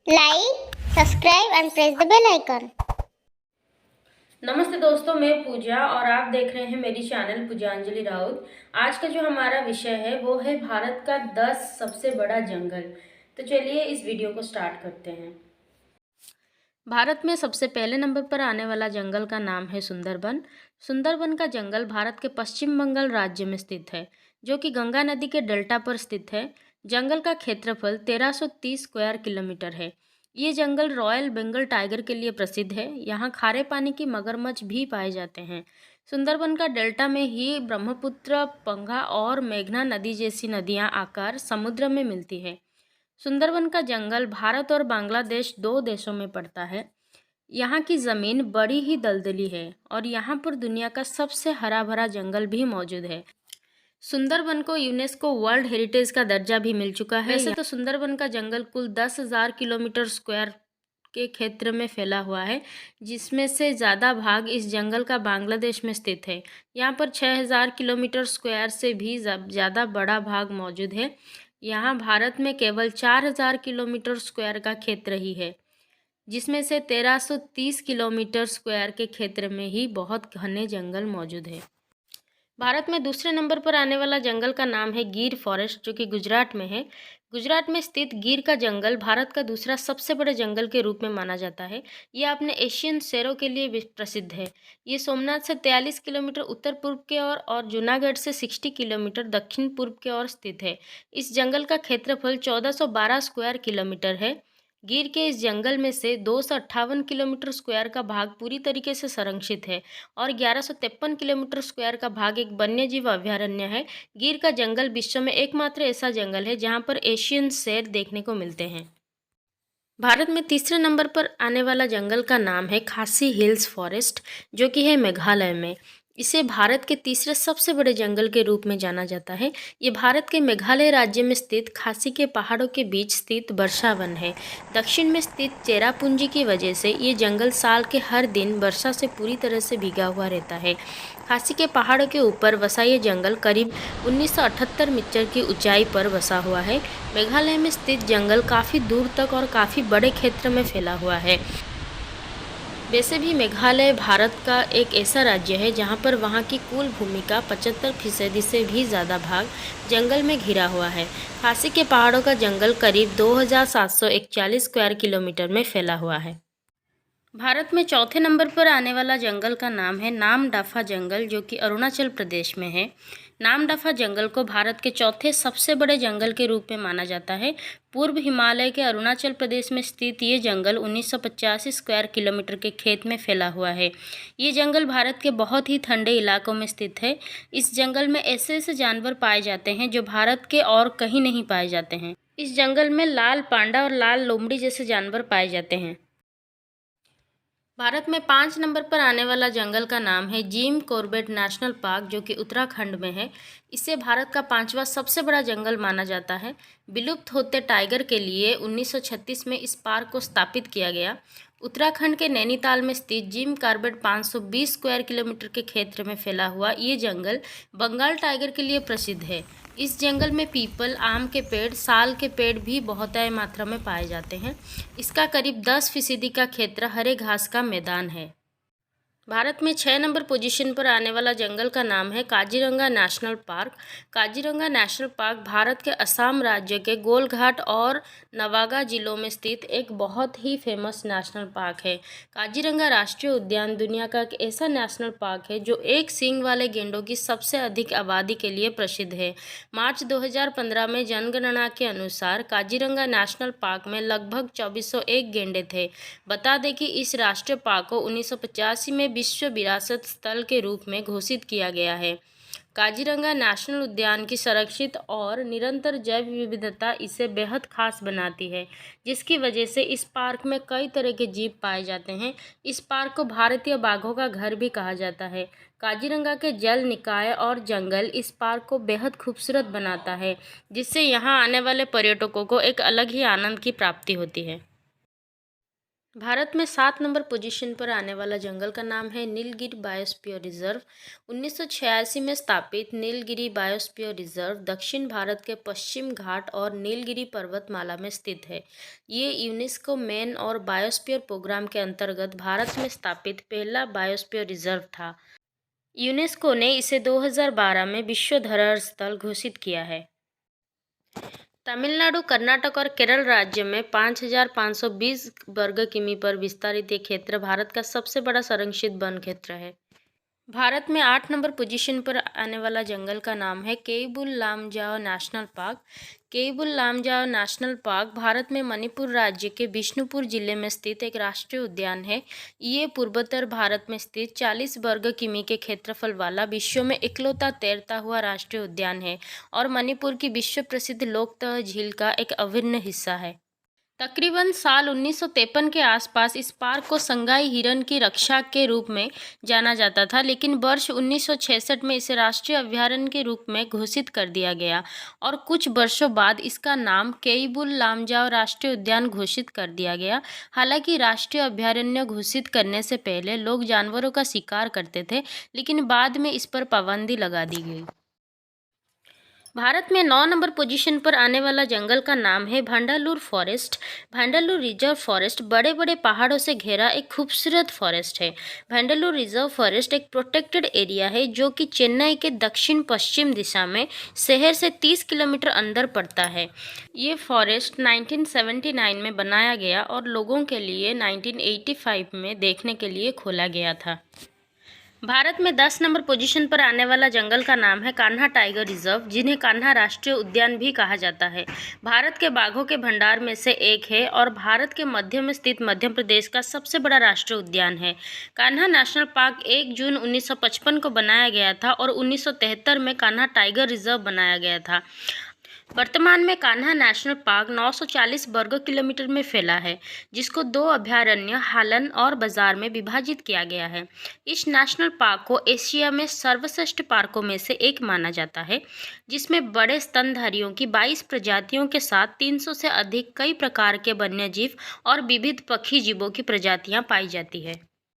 Like, subscribe and press the bell icon. नमस्ते दोस्तों, मैं पूजा और आप देख रहे हैं मेरी चैनल पूजांजलि राउत। आज का जो हमारा विषय है वो है भारत का 10 सबसे बड़ा जंगल। तो चलिए इस वीडियो को स्टार्ट करते हैं। भारत में सबसे पहले नंबर पर आने वाला जंगल का नाम है सुंदरबन। सुंदरबन का जंगल भारत के पश्चिम बंगाल राज्य में स्थित है, जो कि गंगा नदी के डेल्टा पर स्थित है। जंगल का क्षेत्रफल 1330 स्क्वायर किलोमीटर है। ये जंगल रॉयल बंगाल टाइगर के लिए प्रसिद्ध है। यहाँ खारे पानी की मगरमच्छ भी पाए जाते हैं। सुंदरबन का डेल्टा में ही ब्रह्मपुत्र, पंगा और मेघना नदी जैसी नदियाँ आकर समुद्र में मिलती है। सुंदरबन का जंगल भारत और बांग्लादेश दो देशों में पड़ता है। यहाँ की ज़मीन बड़ी ही दलदली है और यहाँ पर दुनिया का सबसे हरा भरा जंगल भी मौजूद है। सुंदरबन को यूनेस्को वर्ल्ड हेरिटेज का दर्जा भी मिल चुका है। वैसे तो सुंदरबन का जंगल कुल 10,000 किलोमीटर स्क्वायर के क्षेत्र में फैला हुआ है, जिसमें से ज़्यादा भाग इस जंगल का बांग्लादेश में स्थित है। यहाँ पर 6,000 किलोमीटर स्क्वायर से भी ज़्यादा बड़ा भाग मौजूद है। यहाँ भारत में केवल 4,000 किलोमीटर स्क्वायर का क्षेत्र ही है, जिसमें से 1330 किलोमीटर स्क्वायर के क्षेत्र में ही बहुत घने जंगल मौजूद है। भारत में दूसरे नंबर पर आने वाला जंगल का नाम है गिर फॉरेस्ट, जो कि गुजरात में है। गुजरात में स्थित गिर का जंगल भारत का दूसरा सबसे बड़े जंगल के रूप में माना जाता है। यह अपने एशियन शेरों के लिए प्रसिद्ध है। ये सोमनाथ से 43 किलोमीटर उत्तर पूर्व के ओर और जूनागढ़ से 60 किलोमीटर दक्षिण पूर्व के ओर स्थित है। इस जंगल का क्षेत्रफल 1412 स्क्वायर किलोमीटर है। गिर के इस जंगल में से 258 किलोमीटर स्क्वायर का भाग पूरी तरीके से संरक्षित है और 1153 किलोमीटर स्क्वायर का भाग एक वन्यजीव अभयारण्य है। गिर का जंगल विश्व में एकमात्र ऐसा जंगल है जहां पर एशियन शेर देखने को मिलते हैं। भारत में तीसरे नंबर पर आने वाला जंगल का नाम है खासी हिल्स फॉरेस्ट, जो कि है मेघालय में। इसे भारत के तीसरे सबसे बड़े जंगल के रूप में जाना जाता है। ये भारत के मेघालय राज्य में स्थित खासी के पहाड़ों के बीच स्थित वर्षा वन है। दक्षिण में स्थित चेरापूंजी की वजह से ये जंगल साल के हर दिन वर्षा से पूरी तरह से भीगा हुआ रहता है। खासी के पहाड़ों के ऊपर बसा ये जंगल करीब 1978 मीटर की ऊंचाई पर बसा हुआ है। मेघालय में स्थित जंगल काफ़ी दूर तक और काफ़ी बड़े क्षेत्र में फैला हुआ है। वैसे भी मेघालय भारत का एक ऐसा राज्य है जहां पर वहां की कुल भूमि का 75% से भी ज़्यादा भाग जंगल में घिरा हुआ है। खासी के पहाड़ों का जंगल करीब 2,741 स्क्वायर किलोमीटर में फैला हुआ है। भारत में चौथे नंबर पर आने वाला जंगल का नाम है नामदफा जंगल, जो कि अरुणाचल प्रदेश में है। नामदफा जंगल को भारत के चौथे सबसे बड़े जंगल के रूप में माना जाता है। पूर्व हिमालय के अरुणाचल प्रदेश में स्थित ये जंगल 1985 स्क्वायर किलोमीटर के क्षेत्र में फैला हुआ है। ये जंगल भारत के बहुत ही ठंडे इलाकों में स्थित है। इस जंगल में ऐसे ऐसे जानवर पाए जाते हैं जो भारत के और कहीं नहीं पाए जाते हैं। इस जंगल में लाल पांडा और लाल लोमड़ी जैसे जानवर पाए जाते हैं। भारत में 5 नंबर पर आने वाला जंगल का नाम है जिम कॉर्बेट नेशनल पार्क, जो कि उत्तराखंड में है। इसे भारत का 5वां सबसे बड़ा जंगल माना जाता है। विलुप्त होते टाइगर के लिए 1936 में इस पार्क को स्थापित किया गया। उत्तराखंड के नैनीताल में स्थित जिम कॉर्बेट 520 स्क्वायर किलोमीटर के क्षेत्र में फैला हुआ ये जंगल बंगाल टाइगर के लिए प्रसिद्ध है। इस जंगल में पीपल, आम के पेड़, साल के पेड़ भी बहुतायत मात्रा में पाए जाते हैं। इसका करीब 10% का क्षेत्र हरे घास का मैदान है। भारत में 6 नंबर पोजीशन पर आने वाला जंगल का नाम है Kaziranga national park. Kaziranga national park Bharat के असम राज्य के गोलघाट और नवागा जिलों में स्थित एक बहुत ही फेमस नेशनल पार्क है। काजीरंगा राष्ट्रीय उद्यान दुनिया का एक ऐसा नेशनल पार्क है जो एक सींग वाले गेंडों की सबसे अधिक आबादी के लिए प्रसिद्ध है। मार्च 2015 में जनगणना के अनुसार काजीरंगा नेशनल पार्क में लगभग 2401 गेंडे थे। बता दें कि इस राष्ट्रीय पार्क को 1985 में विश्व विरासत स्थल के रूप में घोषित किया गया है। काजीरंगा नेशनल उद्यान की संरक्षित और निरंतर जैव विविधता इसे बेहद खास बनाती है, जिसकी वजह से इस पार्क में कई तरह के जीव पाए जाते हैं। इस पार्क को भारतीय बाघों का घर भी कहा जाता है। काजीरंगा के जल निकाय और जंगल इस पार्क को बेहद खूबसूरत बनाता है, जिससे यहाँ आने वाले पर्यटकों को एक अलग ही आनंद की प्राप्ति होती है। भारत में 7 नंबर पोजीशन पर आने वाला जंगल का नाम है नीलगिरी बायोस्फीयर रिजर्व। 1986 में स्थापित नीलगिरी बायोस्फीयर रिजर्व दक्षिण भारत के पश्चिम घाट और नीलगिरी पर्वतमाला में स्थित है। ये यूनेस्को मेन और बायोस्फीयर प्रोग्राम के अंतर्गत भारत में स्थापित पहला बायोस्फीयर रिजर्व था। यूनेस्को ने इसे 2012 में विश्व धरोहर स्थल घोषित किया है। तमिलनाडु, कर्नाटक और केरल राज्य में 5,520 वर्ग किमी पर विस्तारित ये क्षेत्र भारत का सबसे बड़ा संरक्षित वन क्षेत्र है। भारत में 8 नंबर पोजीशन पर आने वाला जंगल का नाम है Keibul Lamjao national park. Keibul Lamjao national park Bharat में मणिपुर राज्य के बिष्णुपुर जिले में स्थित एक राष्ट्रीय उद्यान है। ये पूर्वोत्तर भारत में स्थित 40 वर्ग किमी के क्षेत्रफल वाला विश्व में इकलौता तैरता हुआ राष्ट्रीय उद्यान है और मणिपुर की विश्व प्रसिद्ध लोकतह झील का एक अभिन्न हिस्सा है। तकरीबन साल 1953 के आसपास इस पार्क को संगाई हिरण की रक्षा के रूप में जाना जाता था, लेकिन वर्ष 1966 में इसे राष्ट्रीय अभयारण्य के रूप में घोषित कर दिया गया और कुछ वर्षों बाद इसका नाम केइबुल लामजाओ राष्ट्रीय उद्यान घोषित कर दिया गया। हालांकि राष्ट्रीय अभयारण्य घोषित करने से पहले लोग जानवरों का शिकार करते थे, लेकिन बाद में इस पर पाबंदी लगा दी गई। भारत में 9 नंबर पोजीशन पर आने वाला जंगल का नाम है भांडालूर फॉरेस्ट। भांडालूर रिजर्व फॉरेस्ट बड़े बड़े पहाड़ों से घिरा एक खूबसूरत फॉरेस्ट है। भांडालूर रिजर्व फॉरेस्ट एक प्रोटेक्टेड एरिया है जो कि चेन्नई के दक्षिण पश्चिम दिशा में शहर से 30 किलोमीटर अंदर पड़ता है। ये फॉरेस्ट 1979 में बनाया गया और लोगों के लिए 1985 में देखने के लिए खोला गया था। भारत में 10 नंबर पोजीशन पर आने वाला जंगल का नाम है कान्हा टाइगर रिजर्व, जिन्हें कान्हा राष्ट्रीय उद्यान भी कहा जाता है। भारत के बाघों के भंडार में से एक है और भारत के मध्य में स्थित मध्य प्रदेश का सबसे बड़ा राष्ट्रीय उद्यान है। कान्हा नेशनल पार्क 1 जून 1955 को बनाया गया था और 1973 में कान्हा टाइगर रिजर्व बनाया गया था। वर्तमान में कान्हा नेशनल पार्क 940 वर्ग किलोमीटर में फैला है, जिसको 2 अभयारण्य हालन और बाजार में विभाजित किया गया है। इस नेशनल पार्क को एशिया में सर्वश्रेष्ठ पार्कों में से एक माना जाता है, जिसमें बड़े स्तनधारियों की 22 प्रजातियों के साथ 300 से अधिक कई प्रकार के वन्यजीव और विविध पक्षी जीवों की प्रजातियां पाई जाती है।